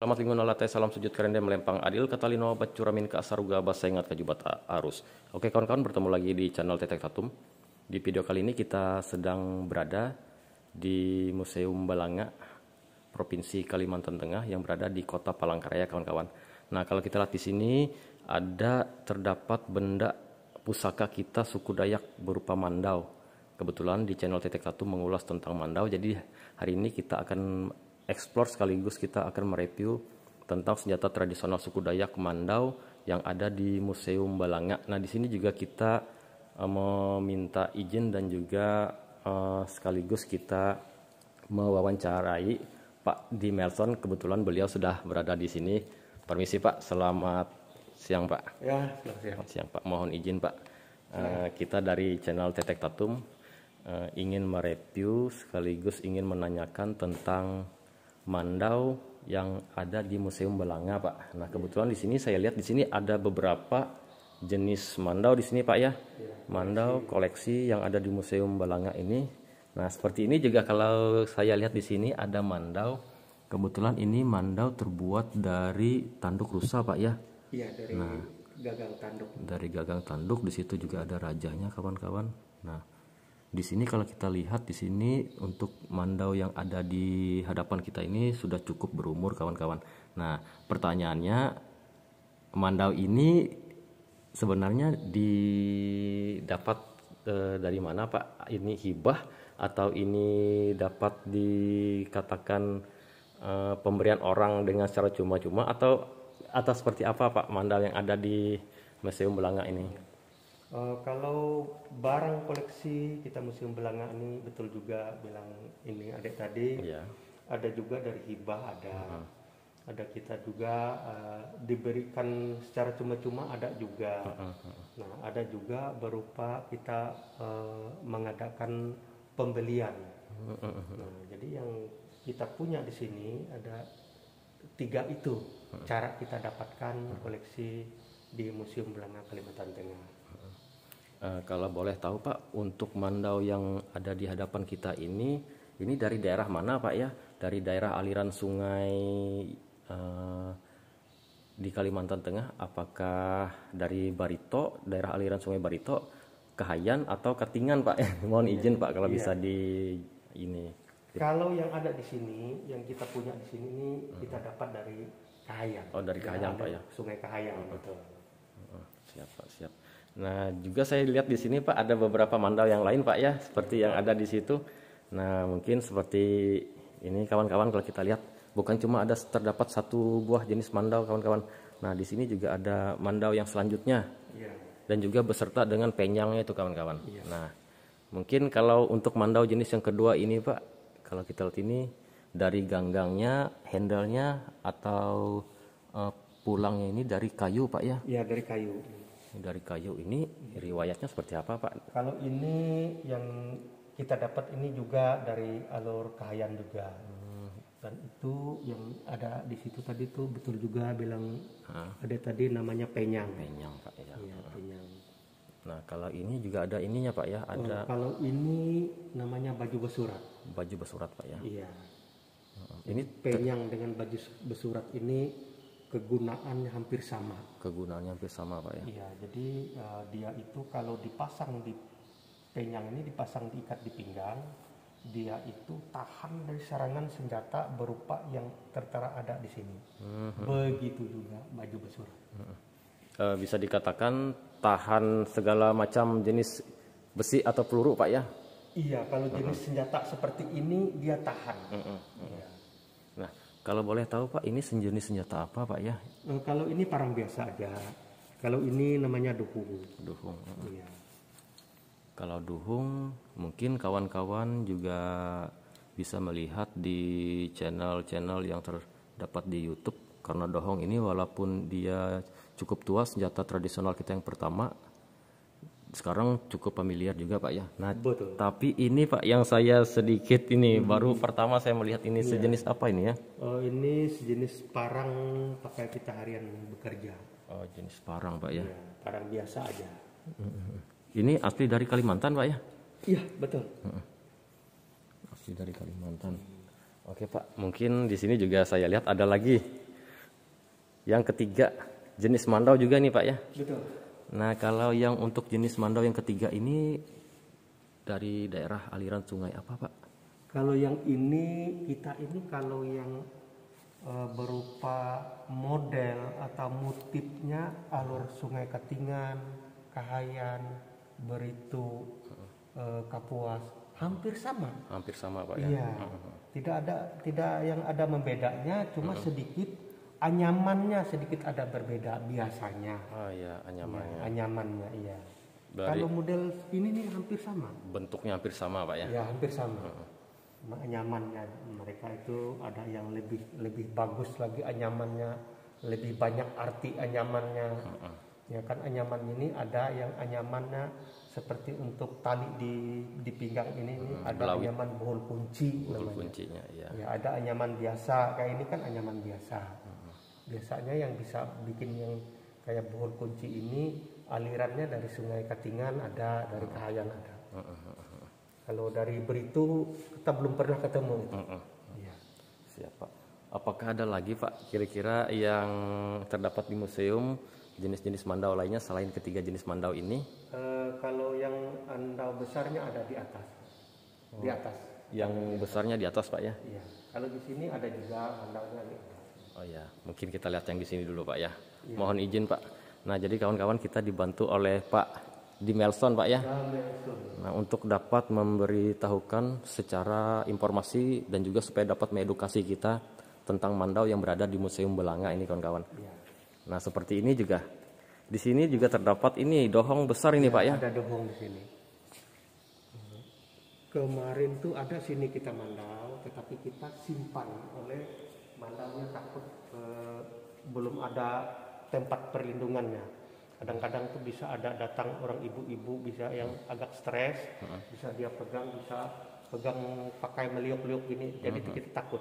Selamat lingun alate salam sujud kerende melempang adil kata lino obat curamin ke asaruga basa ingat kajubat arus. Oke kawan-kawan, bertemu lagi di channel Tetek Tatum. Di video kali ini kita sedang berada di Museum Balanga Provinsi Kalimantan Tengah yang berada di Kota Palangkaraya kawan-kawan. Nah, kalau kita lihat di sini ada terdapat benda pusaka kita suku Dayak berupa mandau. Kebetulan di channel Tetek Tatum mengulas tentang mandau, jadi hari ini kita akan explore sekaligus kita akan mereview tentang senjata tradisional suku Dayak mandau yang ada di Museum Balanga. Nah, di sini juga kita meminta izin dan juga sekaligus kita mewawancarai Pak Dimelson. Kebetulan beliau sudah berada di sini. Permisi Pak, selamat siang Pak. Ya, selamat siang Pak. Mohon izin Pak. Kita dari channel Tetek Tatum ingin mereview sekaligus ingin menanyakan tentang mandau yang ada di Museum Balanga Pak. Nah, kebetulan di sini saya lihat di sini ada beberapa jenis mandau di sini Pak ya. Mandau koleksi yang ada di Museum Balanga ini. Nah, seperti ini juga kalau saya lihat di sini ada mandau. Kebetulan ini mandau terbuat dari tanduk rusa Pak ya. Iya, dari gagang tanduk. Dari gagang tanduk, di situ juga ada rajanya kawan-kawan. Nah, di sini kalau kita lihat di sini untuk mandau yang ada di hadapan kita ini sudah cukup berumur kawan-kawan. Nah, pertanyaannya mandau ini sebenarnya didapat dari mana Pak? Ini hibah atau ini dapat dikatakan pemberian orang dengan secara cuma-cuma atau seperti apa Pak mandau yang ada di Museum Balanga ini? Kalau barang koleksi kita Museum Balanga ini betul juga bilang ini adik tadi. Ya. Ada juga dari hibah, ada kita juga diberikan secara cuma-cuma, ada juga. Nah, ada juga berupa kita mengadakan pembelian. Nah, jadi yang kita punya di sini ada 3 itu cara kita dapatkan koleksi di Museum Balanga Kalimantan Tengah. Kalau boleh tahu Pak, untuk mandau yang ada di hadapan kita ini dari daerah mana Pak ya? Dari daerah aliran sungai di Kalimantan Tengah, apakah dari Barito, daerah aliran sungai Barito, Kahayan atau Katingan Pak? Mohon izin Pak kalau bisa di ini. Kalau yang ada di sini, yang kita punya di sini ini kita dapat dari Kahayan. Oh, dari Kahayan Pak ya? Sungai Kahayan, betul. Siap Pak, siap. Nah, juga saya lihat di sini Pak ada beberapa mandau yang lain Pak ya, seperti yang ada di situ. Nah, mungkin seperti ini kawan-kawan kalau kita lihat bukan cuma ada terdapat satu buah jenis mandau kawan-kawan. Nah, di sini juga ada mandau yang selanjutnya. Iya. Dan juga beserta dengan penyangnya itu kawan-kawan. Iya. Nah, mungkin kalau untuk mandau jenis yang kedua ini Pak, kalau kita lihat ini dari ganggangnya, handle-nya atau pulangnya ini dari kayu Pak ya? Iya, dari kayu. Dari kayu ini riwayatnya seperti apa Pak? Kalau ini yang kita dapat ini juga dari alur Kahayan juga. Dan itu yang ada di situ tadi tuh betul juga bilang ada tadi namanya penyang. Penyang Pak ya. Iya, penyang. Nah, kalau ini juga ada ininya Pak ya, ada Kalau ini namanya baju besurat. baju besurat Pak ya. Iya. Ini Penyang dengan baju besurat ini kegunaannya hampir sama. kegunaannya hampir sama Pak ya. Iya, jadi dia itu kalau dipasang di penyang ini dipasang diikat di pinggang, dia itu tahan dari serangan senjata berupa yang tertera ada di sini. Begitu juga baju besurat. Bisa dikatakan tahan segala macam jenis besi atau peluru Pak ya. Iya, kalau jenis senjata seperti ini dia tahan. Iya. Nah, kalau boleh tahu Pak, ini sejenis senjata apa Pak ya? Kalau ini parang biasa aja. Kalau ini namanya duhung. Duhung. Iya. Kalau duhung, mungkin kawan-kawan juga bisa melihat di channel-channel yang terdapat di YouTube. Karena dohong ini walaupun dia cukup tua, senjata tradisional kita yang pertama, sekarang cukup familiar juga Pak ya. Nah, Betul. tapi ini Pak yang saya sedikit ini baru pertama saya melihat ini sejenis apa ini ya? Ini sejenis parang pakai kita harian bekerja. Oh, jenis parang Pak ya. Iya, parang biasa aja. Ini asli dari Kalimantan Pak ya? Iya, betul. Asli dari Kalimantan. Oke Pak, mungkin di sini juga saya lihat ada lagi Yang ketiga jenis mandau juga nih Pak ya. Betul. Nah kalau yang untuk jenis mandau yang ketiga ini dari daerah aliran sungai apa Pak? Kalau yang ini kalau yang berupa model atau motifnya alur Sungai Katingan, Kahayan, Beritu, Kapuas hampir sama. Hampir sama Pak ya. Iya. Tidak yang ada membedanya, cuma sedikit anyamannya sedikit ada berbeda biasanya. Oh iya, anyamannya. Ya, anyamannya iya. Dari Kalau model ini nih hampir sama. bentuknya hampir sama Pak ya. Ya hampir sama. Anyamannya mereka itu ada yang lebih bagus lagi anyamannya, lebih banyak arti anyamannya. Ya kan anyaman ini ada yang anyamannya seperti untuk tali di pinggang ini ada belawit. anyaman bohol kunci Bohol namanya. kuncinya ya. Ya ada anyaman biasa, kayak ini kan anyaman biasa. Biasanya yang bisa bikin yang kayak bohol kunci ini alirannya dari Sungai Katingan ada, dari Kahayan ada. Kalau dari Beritu kita belum pernah ketemu. Ya. Siap Pak. Apakah ada lagi Pak kira-kira yang terdapat di museum jenis-jenis mandau lainnya selain ketiga jenis mandau ini? Kalau yang andau besarnya ada di atas. Di atas. Yang besarnya di atas Pak ya? Iya. Kalau di sini ada juga andaunya di atas. Oh ya, mungkin kita lihat yang di sini dulu Pak ya. Mohon izin Pak. Nah jadi kawan-kawan kita dibantu oleh Pak Dimelson Pak ya. Nah untuk dapat memberitahukan secara informasi dan juga supaya dapat mengedukasi kita tentang mandau yang berada di Museum Belanga ini kawan-kawan. Nah seperti ini juga. Di sini juga terdapat ini dohong besar ini Pak ya. Ada dohong di sini. Kemarin tuh ada sini kita mandau, tetapi kita simpan oleh mandaunya takut belum ada tempat perlindungannya. Kadang-kadang tuh bisa ada datang orang ibu-ibu bisa yang agak stres, bisa dia pegang pakai meliuk-liuk ini, jadi kita takut.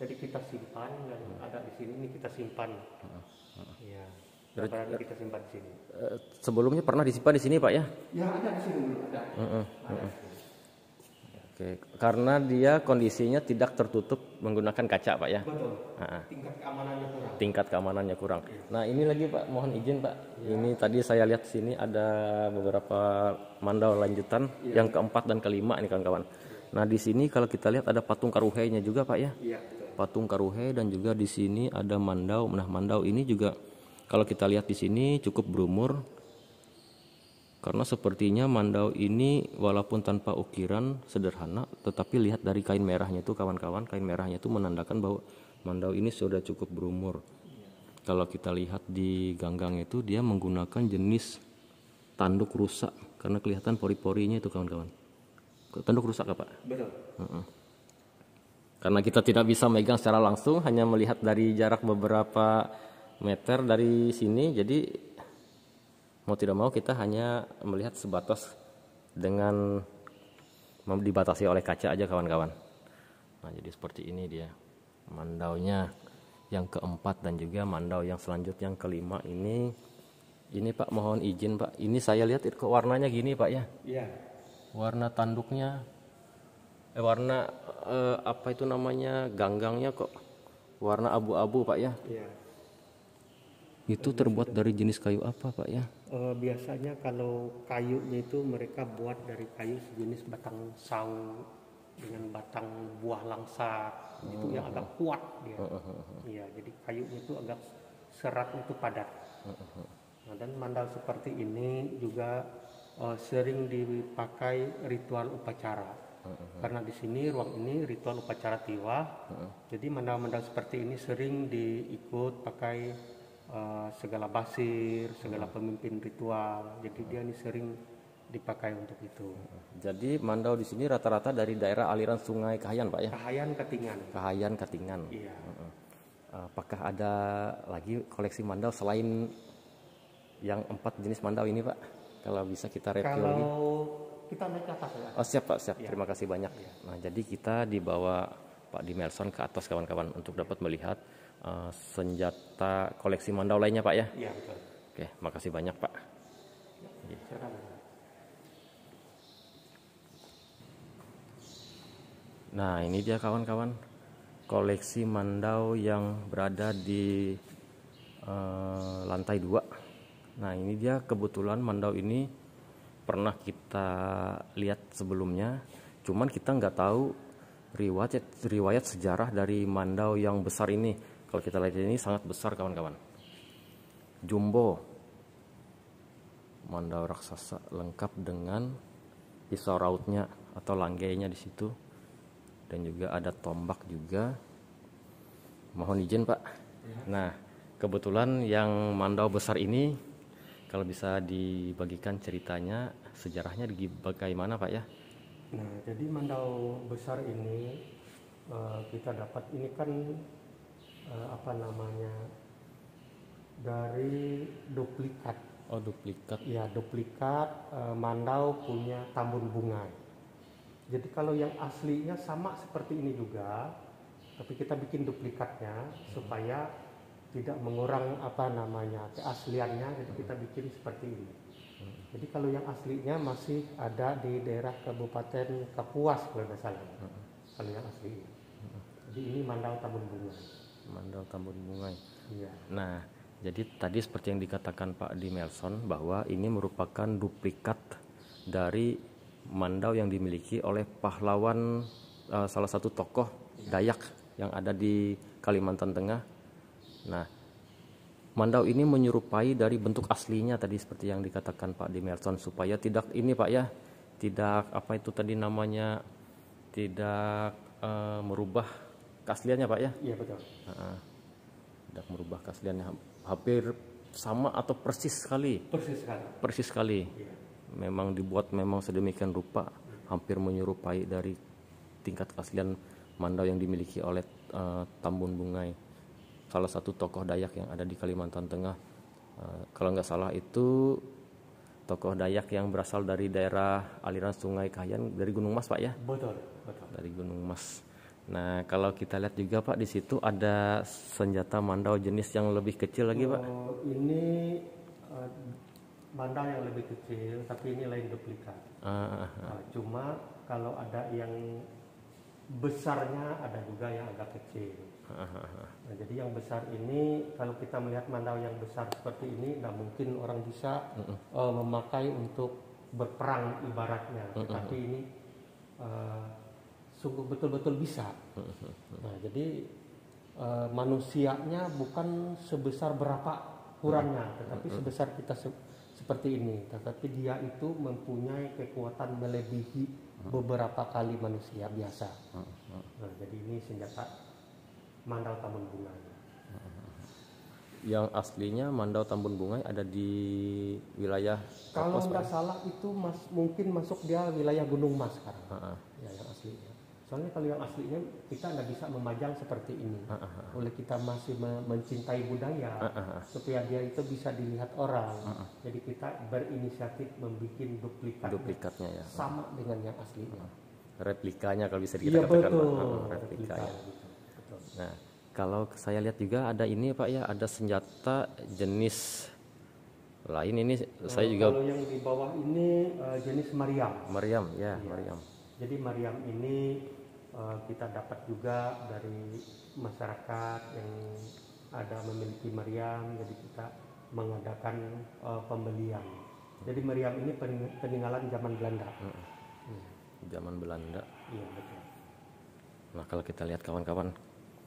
Jadi kita simpan yang ada di sini ini kita simpan. Iya. Berarti kita simpan di sini. Sebelumnya pernah disimpan di sini Pak ya? Ya ada di sini ada. Oke, karena dia kondisinya tidak tertutup menggunakan kaca Pak ya. Betul. Tingkat keamanannya kurang. Tingkat keamanannya kurang. Nah ini lagi Pak, mohon izin Pak. Ini tadi saya lihat sini ada beberapa mandau lanjutan yang keempat dan kelima ini kawan-kawan. Nah di sini kalau kita lihat ada patung karuhenya juga Pak ya. Iya betul. Patung karuhe dan juga di sini ada mandau. Nah mandau ini juga kalau kita lihat di sini cukup berumur. Karena sepertinya mandau ini walaupun tanpa ukiran sederhana, tetapi lihat dari kain merahnya itu kawan-kawan, kain merahnya itu menandakan bahwa mandau ini sudah cukup berumur. Kalau kita lihat di ganggang itu dia menggunakan jenis tanduk rusak karena kelihatan pori-porinya itu kawan-kawan. Tanduk rusak apa? Betul. Karena kita tidak bisa megang secara langsung, hanya melihat dari jarak beberapa meter dari sini, jadi mau tidak mau kita hanya melihat sebatas dengan dibatasi oleh kaca aja kawan-kawan. Nah jadi seperti ini dia mandaunya yang keempat dan juga mandau yang selanjutnya yang kelima ini Pak mohon izin Pak, ini saya lihat kok warnanya gini Pak ya? Iya. Warna tanduknya, warna apa itu namanya ganggangnya kok warna abu-abu Pak ya? Iya. Itu terbuat dari jenis kayu apa Pak ya? Biasanya kalau kayunya itu mereka buat dari kayu sejenis batang sawu dengan batang buah langsat itu yang agak kuat dia. Iya, jadi kayunya itu agak seratnya itu padat. Nah, dan mandau seperti ini juga sering dipakai ritual upacara. Karena di sini ruang ini ritual upacara tiwa. Jadi mandau-mandau seperti ini sering diikut pakai segala basir, segala pemimpin ritual. Jadi dia ini sering dipakai untuk itu. Jadi mandau di sini rata-rata dari daerah aliran Sungai Kahayan Pak ya? Kahayan Katingan. Kahayan Katingan. Iya. Apakah ada lagi koleksi mandau selain yang 4 jenis mandau ini Pak? Kalau bisa kita review lagi. Kalau kita naik ke atas ya. Oh siap Pak, siap. Ya. Terima kasih banyak. Nah jadi kita dibawa Pak Dimelson ke atas kawan-kawan untuk dapat melihat senjata koleksi mandau lainnya Pak ya? Iya betul. Oke, makasih banyak Pak. Silakan. Nah ini dia kawan-kawan koleksi mandau yang berada di lantai 2. Nah ini dia kebetulan mandau ini pernah kita lihat sebelumnya, cuman kita nggak tahu riwayat sejarah dari mandau yang besar ini. Kalau kita lihat ini sangat besar kawan-kawan, jumbo, mandau raksasa lengkap dengan pisau rautnya atau langgeinya di situ, dan juga ada tombak juga. Mohon izin Pak. Nah kebetulan yang mandau besar ini, kalau bisa dibagikan ceritanya, sejarahnya bagaimana Pak ya? Nah, jadi mandau besar ini kita dapat ini kan dari duplikat. Oh duplikat. Ya duplikat mandau punya Tambun Bungai. Jadi kalau yang aslinya sama seperti ini juga, tapi kita bikin duplikatnya supaya tidak mengurang keasliannya, jadi kita bikin seperti ini. Jadi kalau yang aslinya masih ada di daerah Kabupaten Kapuas kalau tidak salah. Kalau yang aslinya. Jadi ini mandau Tambun Bungai. Mandau Tambun Bungai. Iya. Nah, jadi tadi seperti yang dikatakan Pak Dimelson bahwa ini merupakan duplikat dari mandau yang dimiliki oleh pahlawan salah satu tokoh Dayak yang ada di Kalimantan Tengah. Nah, mandau ini menyerupai dari bentuk aslinya tadi seperti yang dikatakan Pak Dimelson, supaya tidak ini Pak ya, tidak tidak merubah keasliannya Pak ya. Iya betul. Tidak merubah keasliannya, hampir sama atau persis sekali. Persis sekali. Iya. Memang dibuat sedemikian rupa, hampir menyerupai dari tingkat keaslian mandau yang dimiliki oleh Tambun Bungai, salah satu tokoh Dayak yang ada di Kalimantan Tengah. Kalau nggak salah itu tokoh Dayak yang berasal dari daerah aliran Sungai Kahayan, dari Gunung Mas Pak ya? Betul. Dari Gunung Mas. Nah kalau kita lihat juga Pak, di situ ada senjata mandau jenis yang lebih kecil lagi Pak. Ini mandau yang lebih kecil, tapi ini lain duplikat. Cuma kalau ada yang besarnya, ada juga yang agak kecil. Nah, jadi yang besar ini, kalau kita melihat mandau yang besar seperti ini, nah mungkin orang bisa memakai untuk berperang ibaratnya, tetapi ini sungguh betul-betul bisa. Nah, jadi manusianya bukan sebesar berapa ukurannya, tetapi sebesar kita seperti ini. Tetapi dia itu mempunyai kekuatan melebihi beberapa kali manusia biasa. Nah, jadi ini senjata mandau Tambun Bungai. Yang aslinya mandau Tambun Bungai ada di wilayah kalau nggak salah itu mungkin masuk dia wilayah Gunung Mas sekarang. Ya, yang aslinya. Soalnya kalau yang aslinya kita nggak bisa memajang seperti ini. Oleh kita masih mencintai budaya, supaya dia itu bisa dilihat orang. Jadi kita berinisiatif membuat duplikatnya ya. Sama dengan yang aslinya. Replikanya kalau bisa kita katakan. Betul. Replikanya. Nah, kalau saya lihat juga ada ini Pak ya, ada senjata jenis lain ini. Saya juga. Kalau yang di bawah ini jenis meriam. Meriam, ya, iya. Meriam. Jadi meriam ini kita dapat juga dari masyarakat yang ada memiliki meriam. Jadi kita mengadakan pembelian. Jadi meriam ini peninggalan zaman Belanda. Zaman Belanda. Iya betul. Nah kalau kita lihat kawan-kawan,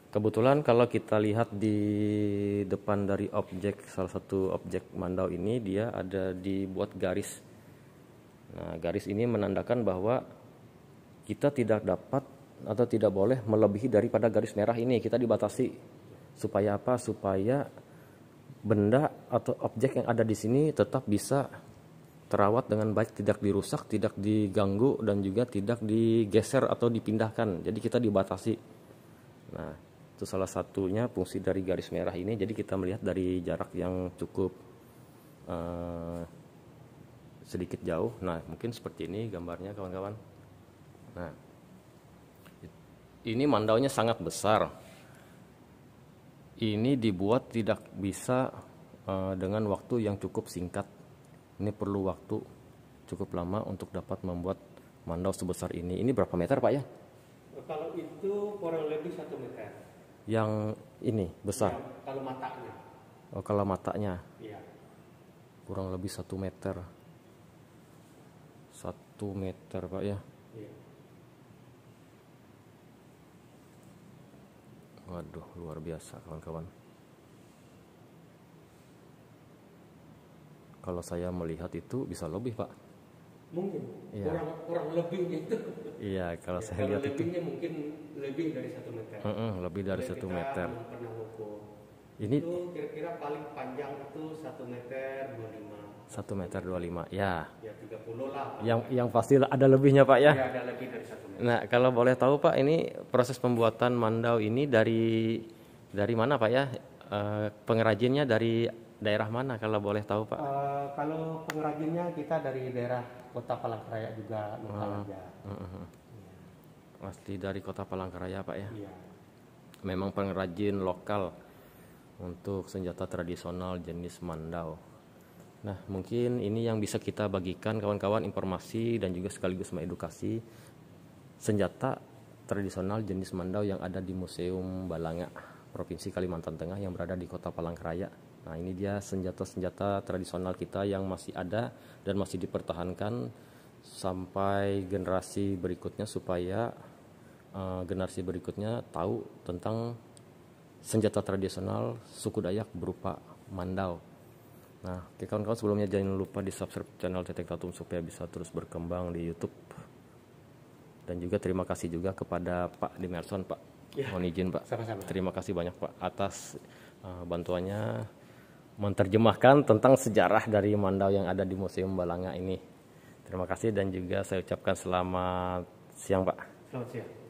kebetulan kalau kita lihat di depan dari salah satu objek mandau ini, dia ada dibuat garis. Nah garis ini menandakan bahwa kita tidak dapat atau tidak boleh melebihi daripada garis merah ini. Kita dibatasi. Supaya apa? Supaya benda atau objek yang ada di sini tetap bisa terawat dengan baik, tidak dirusak, tidak diganggu, dan juga tidak digeser atau dipindahkan. Jadi kita dibatasi. Nah, itu salah satunya fungsi dari garis merah ini. Jadi kita melihat dari jarak yang cukup sedikit jauh. Nah, mungkin seperti ini gambarnya kawan-kawan. Nah, ini mandaunya sangat besar. Ini dibuat tidak bisa dengan waktu yang cukup singkat. Ini perlu waktu cukup lama untuk dapat membuat mandau sebesar ini. Ini berapa meter Pak ya? Kalau itu kurang lebih 1 meter. Yang ini besar? Ya, kalau matanya. Oh, kalau matanya Iya. kurang lebih 1 meter. 1 meter Pak ya. Iya. Waduh, luar biasa kawan-kawan. Kalau saya melihat itu bisa lebih Pak. Mungkin Iya. kurang lebih gitu. Iya, kalau Ya, saya kalau lihat itu lebihnya mungkin lebih dari 1 meter. lebih dari Boleh 1 kita meter. belum pernah ukur. Ini Itu kira-kira paling panjang itu 1 meter 25. 1 meter 25. Ya, Ya 30 lah. yang pasti ada lebihnya Pak ya. Ya ada lebih dari 1 meter. Nah, kalau boleh tahu Pak, ini proses pembuatan mandau ini dari mana Pak ya? Pengrajinnya dari daerah mana kalau boleh tahu Pak? Kalau pengrajinnya kita dari daerah Kota Palangkaraya juga lokal aja. Asli dari Kota Palangkaraya Pak ya. Iya. Memang pengrajin lokal untuk senjata tradisional jenis mandau. Nah, mungkin ini yang bisa kita bagikan kawan-kawan, informasi dan juga sekaligus mengedukasi senjata tradisional jenis mandau yang ada di Museum Balanga, Provinsi Kalimantan Tengah yang berada di Kota Palangkaraya. Nah, ini dia senjata-senjata tradisional kita yang masih ada dan masih dipertahankan sampai generasi berikutnya supaya generasi berikutnya tahu tentang senjata tradisional suku Dayak berupa mandau. Nah, oke kawan-kawan, sebelumnya jangan lupa di subscribe channel Tetek Tatum supaya bisa terus berkembang di YouTube. Dan juga terima kasih juga kepada Pak Dimerson Pak. Ya, Mohon izin Pak. sama-sama. Terima kasih banyak Pak atas bantuannya menerjemahkan tentang sejarah dari mandau yang ada di Museum Balanga ini. Terima kasih dan juga saya ucapkan selamat siang Pak. Selamat siang.